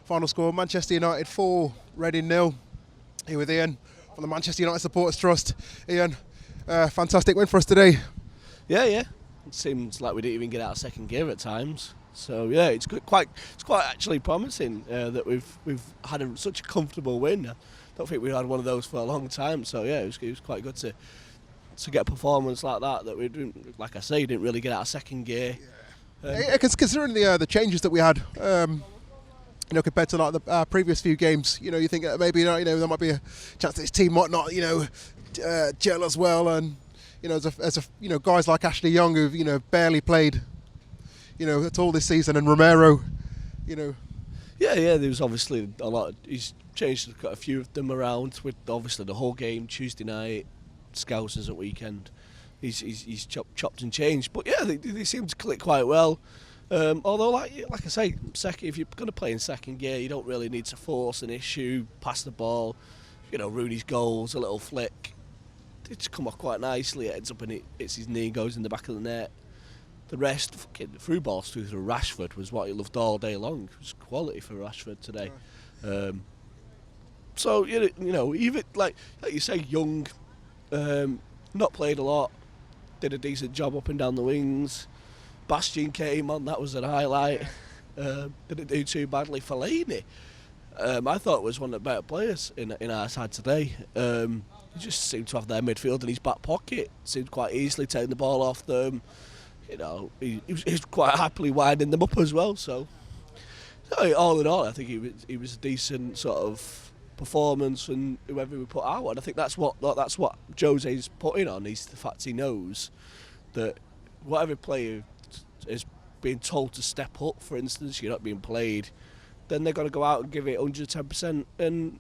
Final score, Manchester United 4, Reading 0. Here with Ian from the Manchester United Supporters Trust. Ian, fantastic win for us today. Yeah. It seems like we didn't even get out of second gear at times. So yeah, it's quite actually promising that we've had such a comfortable win. I don't think we had one of those for a long time. So yeah, it was quite good to get a performance like that we didn't, like I say, didn't really get out of second gear. Considering the changes that we had, compared to like the previous few games, you think that maybe there might be a chance that this team might not gel as well, and as a guys like Ashley Young who've barely played at all this season, and Romero, Yeah, there was obviously a lot. He's changed a few of them around with obviously the whole game Tuesday night, Scousers at weekend. He's chopped and changed, but yeah, they seem to click quite well. Although, like I say, if you're going to play in second gear, you don't really need to force an issue, pass the ball. Rooney's goals, a little flick, they just come off quite nicely. It ends up and it hits his knee, goes in the back of the net. The rest, fucking through balls through Rashford was what he loved all day long. It was quality for Rashford today. So even like you say, Young, not played a lot, did a decent job up and down the wings. Bastion came on, that was a highlight. Didn't do too badly. Fellaini, I thought was one of the better players in our side today. He just seemed to have their midfield in his back pocket. Seemed quite easily taking the ball off them. He was quite happily winding them up as well. So, all in all, I think he was a decent sort of performance from whoever we put out, and I think that's what Jose's putting on is the fact he knows that whatever player is being told to step up, for instance, you're not being played, then they're going to go out and give it 110%, and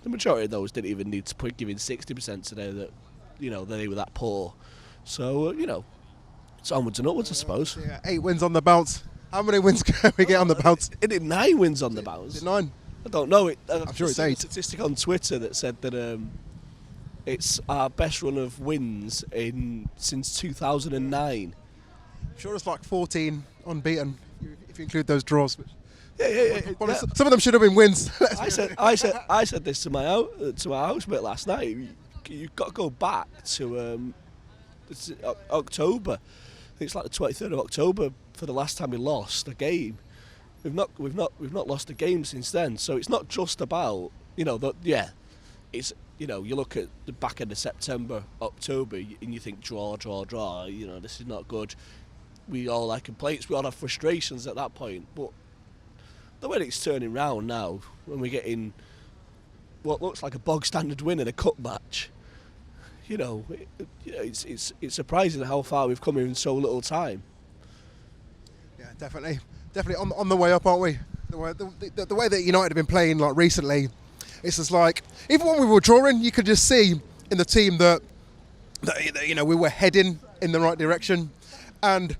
the majority of those didn't even need to give in 60% today. That they were that poor. So it's onwards and upwards, I suppose. Yeah, 8 wins on the bounce. How many wins can we get on the bounce? It did 9 wins on the bounce. Is it 9? I don't know. I'm sure it's 8. A statistic on Twitter that said that it's our best run of wins since 2009. I'm sure it's like 14 unbeaten if you include those draws. Yeah. Some of them should have been wins. I said this to my housemate last night. You've got to go back to October. I think it's like the 23rd of October for the last time we lost a game. We've not lost a game since then. So it's not just about it's you look at the back end of September, October, and you think draw. This is not good. We all have complaints. We all have frustrations at that point. But the way it's turning round now, when we're getting what looks like a bog standard win in a cup match, it's surprising how far we've come in so little time. Yeah, definitely on the way up, aren't we? The way that United have been playing like recently, it's just like even when we were drawing, you could just see in the team that we were heading in the right direction, and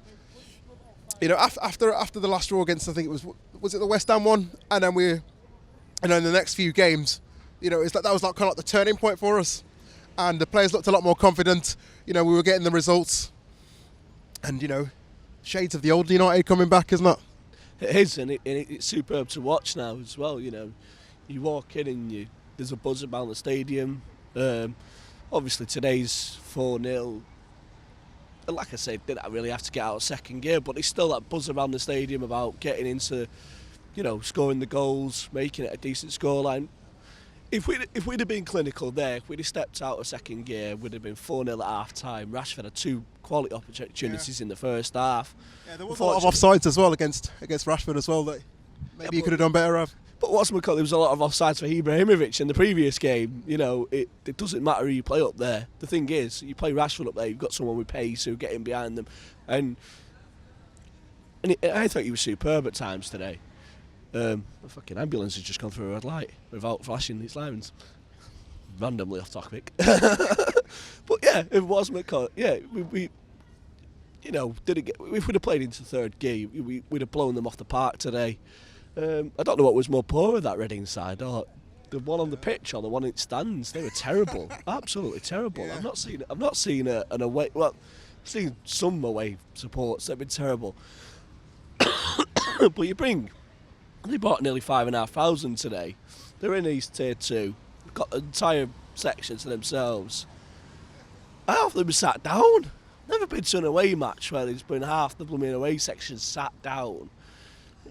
after the last draw against, I think it was it the West Ham one, and then in the next few games, it's like that was like kind of like the turning point for us, and the players looked a lot more confident. We were getting the results, and shades of the old United coming back, isn't it? It is, and it's superb to watch now as well. You walk in and there's a buzz about the stadium. Obviously today's 4-0. Like I said, didn't really have to get out of second gear, but there's still that buzz around the stadium about getting into, scoring the goals, making it a decent scoreline. If we'd have been clinical there, if we'd have stepped out of second gear, we'd have been 4-0 at half time. Rashford had 2 quality opportunities in the first half. Yeah, there was a lot of offsides as well against Rashford as well that maybe you could have done better of. But there was a lot of offsides for Ibrahimovic in the previous game. It doesn't matter who you play up there. The thing is, you play Rashford up there, you've got someone with pace who get in behind them, and I thought he was superb at times today. The fucking ambulance has just gone through a red light without flashing its lights. Randomly off topic. But yeah, if it was McCall, we didn't get. If we'd have played into third gear, we'd have blown them off the park today. I don't know what was more poor of that Reading side, or the one on the pitch or the one in stands. They were terrible, absolutely terrible. Yeah. I've not seen an away. Well, I've seen some away supports that've been terrible. But you bring They bought nearly 5,500 today. They're in East Tier 2. Got the entire section to themselves. Half of them sat down. Never been to an away match where there's been half the blooming away section sat down.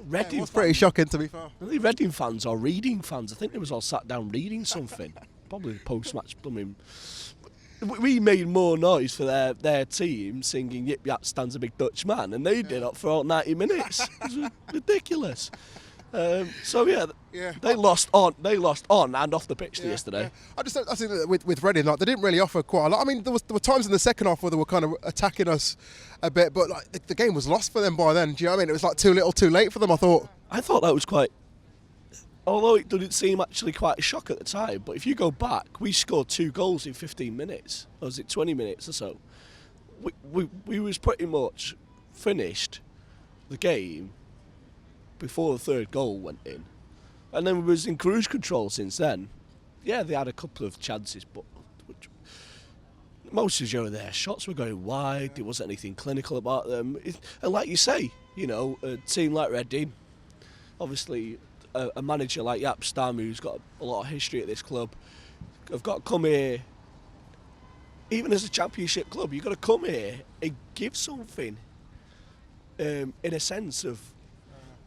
Reading was pretty shocking, to be fair. Are they Reading fans or reading fans? I think they was all sat down reading something. Probably post-match blooming. We made more noise for their team singing "Yip Yap stands a big Dutch man," and they did it for all 90 minutes. It was ridiculous. They lost on and off the pitch yesterday. Yeah. I think that with Reading, like, they didn't really offer quite a lot. I mean, there were times in the second half where they were kind of attacking us a bit, but like the game was lost for them by then. Do you know what I mean? It was like too little, too late for them. I thought that was quite. Although it didn't seem actually quite a shock at the time, but if you go back, we scored 2 goals in 15 minutes, or was it 20 minutes or so? We was pretty much finished the game before the third goal went in, and then we was in cruise control since then. Yeah, they had a couple of chances, but most of their shots were going wide. There wasn't anything clinical about them, and like you say, a team like Reading, obviously. A manager like Jaap Stam, who's got a lot of history at this club, have got to come here, even as a championship club, you've got to come here and give something, in a sense of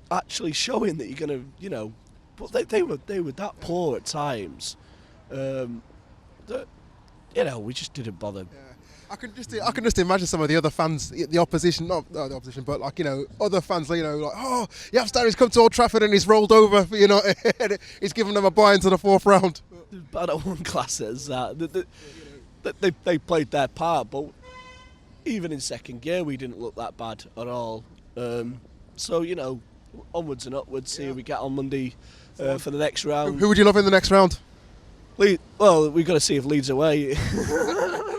actually showing that you're going to, but they were that poor at times, that, we just didn't bother. Yeah. I can just imagine some of the other fans, the opposition, not the opposition, but other fans, like, oh, Jaap Stam has come to Old Trafford and he's rolled over, and he's given them a bye into the 4th round. Bad at one class as that. They played their part, but even in second gear we didn't look that bad at all. So onwards and upwards. See how we get on Monday for the next round. Who would you love in the next round? Well, we've got to see if Leeds away.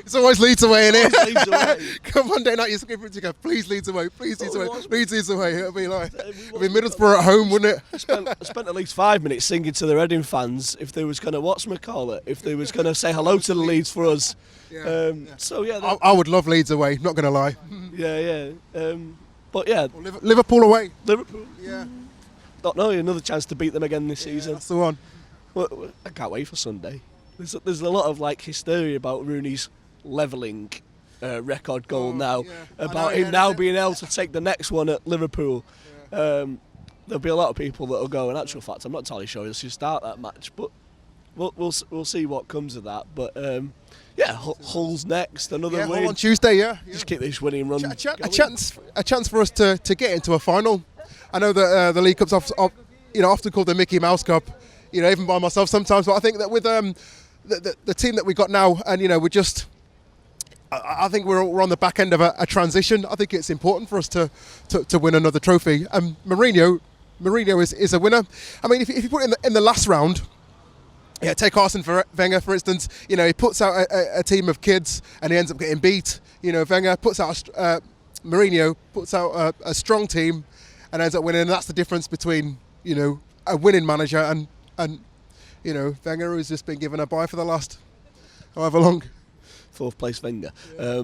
It's always Leeds away, innit? Come Monday night, you're screaming to go, please Leeds away, please Leeds away, please Leeds away. It'll be Middlesbrough at home, wouldn't it? I spent at least 5 minutes singing to the Reading fans if they was going to, if they was going to say hello to the Leeds for us. I would love Leeds away, not going to lie. But yeah. Liverpool away. Liverpool. Yeah. Don't know, another chance to beat them again this season. That's the one. Well, I can't wait for Sunday. There's a lot of hysteria about Rooney's levelling record goal now, about him now being able to take the next one at Liverpool. There'll be a lot of people that'll go. In actual fact, I'm not entirely sure he'll start that match, but we'll see what comes of that. But Hull's next, another win. Hull on Tuesday. Just keep this winning run. A chance for us to get into a final. I know that the League Cup's often called the Mickey Mouse Cup. Even by myself sometimes, but I think that with the team that we got now, and we're just, I think we're on the back end of a transition. I think it's important for us to win another trophy. And Mourinho is a winner. I mean, if you put it in the last round, take Arsene Wenger for instance. He puts out a team of kids and he ends up getting beat. Wenger puts out Mourinho puts out a strong team and ends up winning. And that's the difference between a winning manager and Wenger, who's just been given a bye for the last however long. 4th place Wenger. I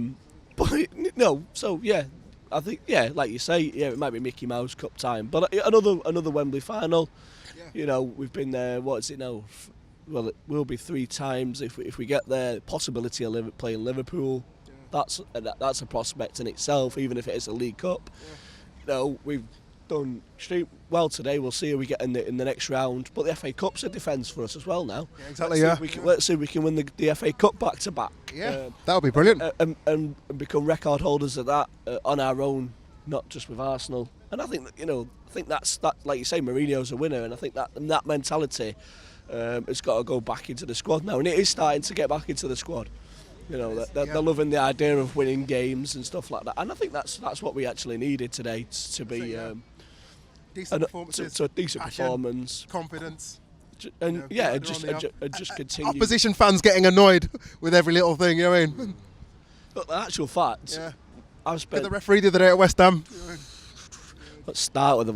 think like you say, it might be Mickey Mouse Cup time, but another Wembley final. We've been there. What is it now? Well, it will be 3 times if we get there. Possibility of playing Liverpool. That's a prospect in itself, even if it is a League Cup. We've done extremely well today. We'll see how we get in the next round. But the FA Cup's a defence for us as well now. Yeah, exactly. Let's see if we can win the FA Cup back to back. Yeah, that would be brilliant. And become record holders of that on our own, not just with Arsenal. And I think that that's like you say, Mourinho's a winner, and I think that mentality has got to go back into the squad now, and it is starting to get back into the squad. They're loving the idea of winning games and stuff like that, and I think that's what we actually needed today to be. Decent performances, a decent passion, performance, confidence, and just continue. Opposition fans getting annoyed with every little thing. You know what I mean? But the actual fact, I've spent the referee the other day at West Ham. Let's start with the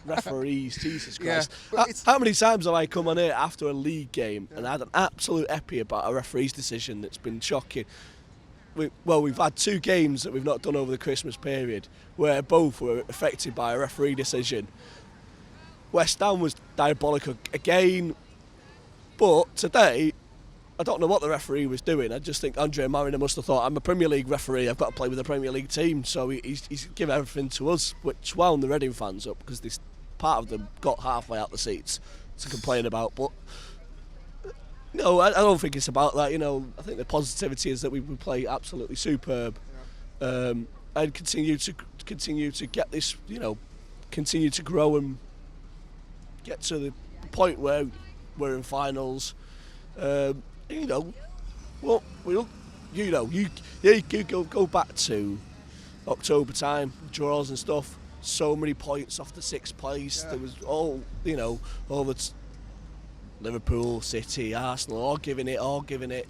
referees. Jesus Christ! How many times have I come on here after a league game and had an absolute epi about a referee's decision that's been shocking? We've had 2 games that we've not done over the Christmas period where both were affected by a referee decision. West Ham was diabolical again. But today, I don't know what the referee was doing. I just think Andre Mariner must have thought, I'm a Premier League referee, I've got to play with a Premier League team. So he's given everything to us, which wound the Reading fans up, because this part of them got halfway out the seats to complain about. But no, I don't think it's about that. I think the positivity is that we play absolutely superb, and continue to get this, continue to grow and get to the point where we're in finals. You go back to October time, draws and stuff. So many points off the 6th place. There was all the Liverpool, City, Arsenal, all giving it.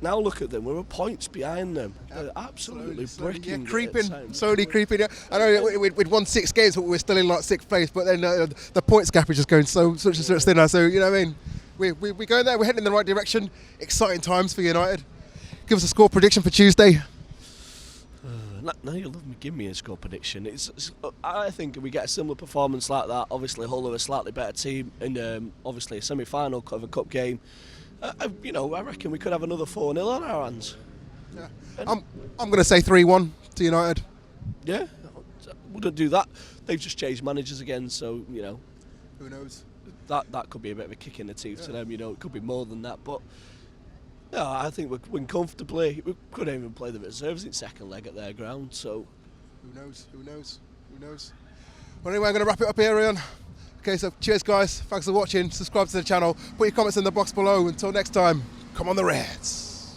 Now look at them. We're points behind them. They're absolutely bricking. Slowly creeping. I know we'd won 6 games, but we're still in like 6th place. But then the points gap is just going such thinner. So you know what I mean. We're going there. We're heading in the right direction. Exciting times for United. Give us a score prediction for Tuesday. Now you'll give me a score prediction. I think we get a similar performance like that. Obviously, Hull are a slightly better team, and obviously a semi-final of a cup game. I reckon we could have another 4-0 on our hands. Yeah. I'm going to say 3-1 to United. Yeah, wouldn't do that. They've just changed managers again, so who knows. That could be a bit of a kick in the teeth to them. It could be more than that, but. No, I think we're win comfortably. We couldn't even play the reserves in second leg at their ground, so... Who knows? Well, anyway, I'm going to wrap it up here, Ian. Okay, so cheers, guys. Thanks for watching. Subscribe to the channel. Put your comments in the box below. Until next time, come on the Reds.